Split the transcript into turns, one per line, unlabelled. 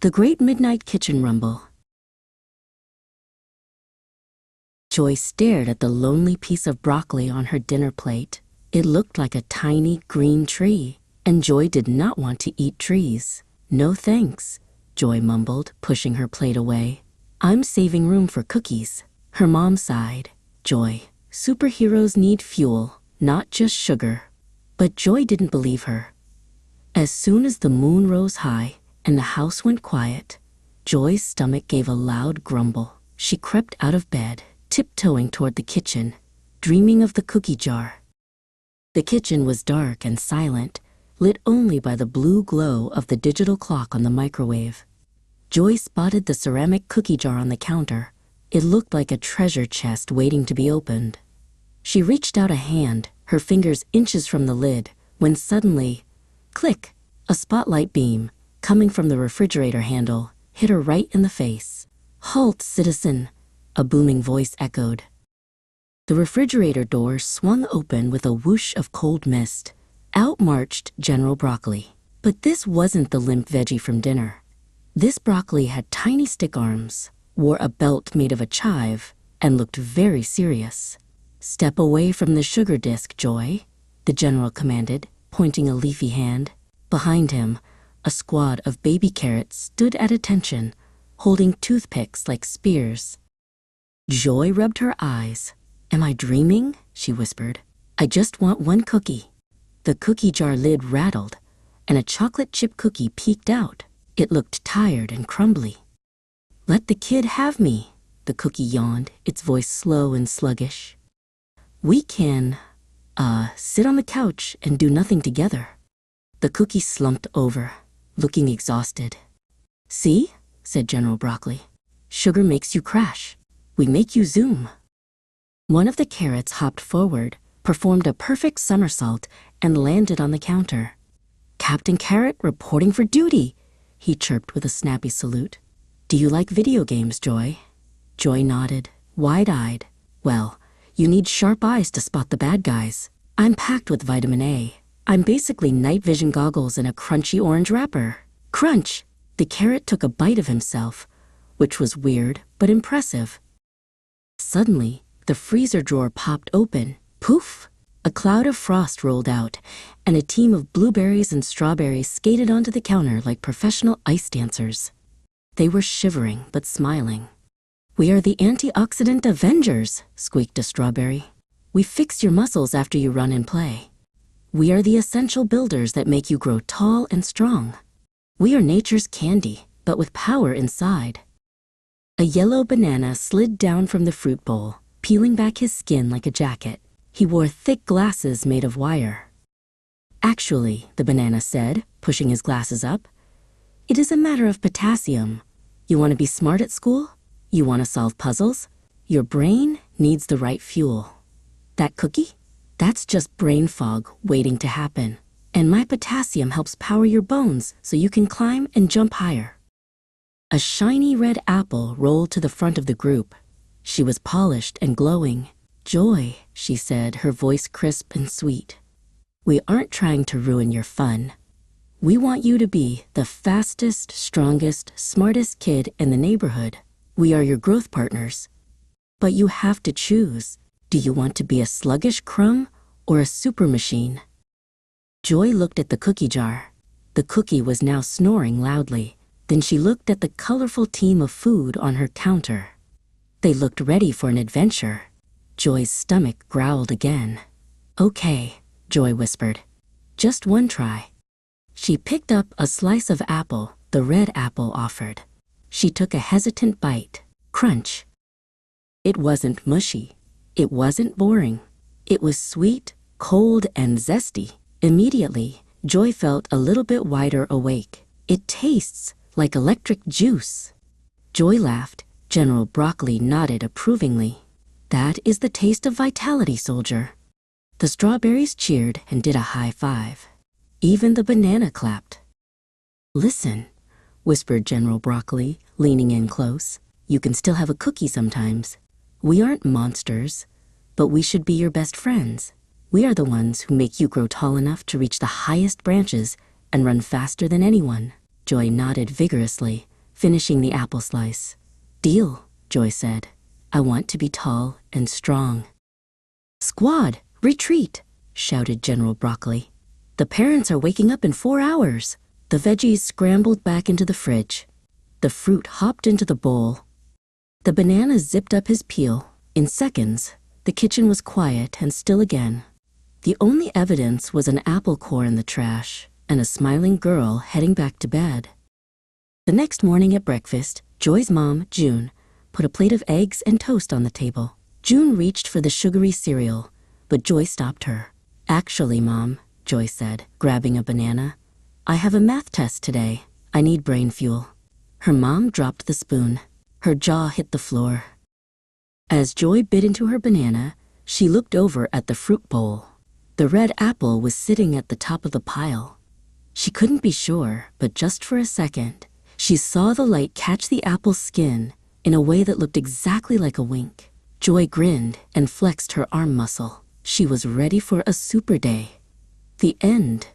The Great Midnight Kitchen Rumble. Joy stared at the lonely piece of broccoli on her dinner plate. It looked like a tiny green tree, and Joy did not want to eat trees. "No thanks," Joy mumbled, pushing her plate away. "I'm saving room for cookies." Her mom sighed. "Joy, superheroes need fuel, not just sugar." But Joy didn't believe her. As soon as the moon rose high and the house went quiet, Joy's stomach gave a loud grumble. She crept out of bed, tiptoeing toward the kitchen, dreaming of the cookie jar. The kitchen was dark and silent, lit only by the blue glow of the digital clock on the microwave. Joy spotted the ceramic cookie jar on the counter. It looked like a treasure chest waiting to be opened. She reached out a hand, her fingers inches from the lid, when suddenly, click, a spotlight beam, coming from the refrigerator handle, hit her right in the face. "Halt, citizen," a booming voice echoed. The refrigerator door swung open with a whoosh of cold mist. Out marched General Broccoli. But this wasn't the limp veggie from dinner. This broccoli had tiny stick arms, wore a belt made of a chive, and looked very serious. "Step away from the sugar disc, Joy," the general commanded, pointing a leafy hand. Behind him, a squad of baby carrots stood at attention, holding toothpicks like spears. Joy rubbed her eyes. "Am I dreaming?" she whispered. "I just want one cookie." The cookie jar lid rattled, and a chocolate chip cookie peeked out. It looked tired and crumbly. "Let the kid have me," the cookie yawned, its voice slow and sluggish. "We can, sit on the couch and do nothing together." The cookie slumped over, looking exhausted. "See," said General Broccoli. "Sugar makes you crash. We make you zoom." One of the carrots hopped forward, performed a perfect somersault, and landed on the counter. "Captain Carrot reporting for duty," he chirped with a snappy salute. "Do you like video games, Joy?" Joy nodded, wide-eyed. "Well, you need sharp eyes to spot the bad guys. I'm packed with vitamin A. I'm basically night vision goggles in a crunchy orange wrapper." Crunch! The carrot took a bite of himself, which was weird but impressive. Suddenly, the freezer drawer popped open. Poof! A cloud of frost rolled out, and a team of blueberries and strawberries skated onto the counter like professional ice dancers. They were shivering but smiling. "We are the antioxidant Avengers," squeaked a strawberry. "We fix your muscles after you run and play. We are the essential builders that make you grow tall and strong. We are nature's candy, but with power inside." A yellow banana slid down from the fruit bowl, peeling back his skin like a jacket. He wore thick glasses made of wire. "Actually," the banana said, pushing his glasses up, "it is a matter of potassium. You want to be smart at school? You want to solve puzzles? Your brain needs the right fuel. That cookie? That's just brain fog waiting to happen. And my potassium helps power your bones so you can climb and jump higher." A shiny red apple rolled to the front of the group. She was polished and glowing. "Joy," she said, her voice crisp and sweet. "We aren't trying to ruin your fun. We want you to be the fastest, strongest, smartest kid in the neighborhood. We are your growth partners. But you have to choose. Do you want to be a sluggish crumb or a super machine?" Joy looked at the cookie jar. The cookie was now snoring loudly. Then she looked at the colorful team of food on her counter. They looked ready for an adventure. Joy's stomach growled again. "Okay," Joy whispered. "Just one try." She picked up a slice of apple the red apple offered. She took a hesitant bite. Crunch. It wasn't mushy. It wasn't boring. It was sweet, cold, and zesty. Immediately, Joy felt a little bit wider awake. "It tastes like electric juice." Joy laughed. General Broccoli nodded approvingly. "That is the taste of vitality, soldier." The strawberries cheered and did a high five. Even the banana clapped. "Listen," whispered General Broccoli, leaning in close. "You can still have a cookie sometimes. We aren't monsters, but we should be your best friends. We are the ones who make you grow tall enough to reach the highest branches and run faster than anyone." Joy nodded vigorously, finishing the apple slice. "Deal," Joy said. "I want to be tall and strong." "Squad, retreat!" shouted General Broccoli. "The parents are waking up in 4 hours." The veggies scrambled back into the fridge. The fruit hopped into the bowl. The banana zipped up his peel. In seconds, the kitchen was quiet and still again. The only evidence was an apple core in the trash and a smiling girl heading back to bed. The next morning at breakfast, Joy's mom, June, put a plate of eggs and toast on the table. June reached for the sugary cereal, but Joy stopped her. "Actually, Mom," Joy said, grabbing a banana, "I have a math test today. I need brain fuel." Her mom dropped the spoon. Her jaw hit the floor. As Joy bit into her banana, she looked over at the fruit bowl. The red apple was sitting at the top of the pile. She couldn't be sure, but just for a second, she saw the light catch the apple's skin in a way that looked exactly like a wink. Joy grinned and flexed her arm muscle. She was ready for a super day. The end.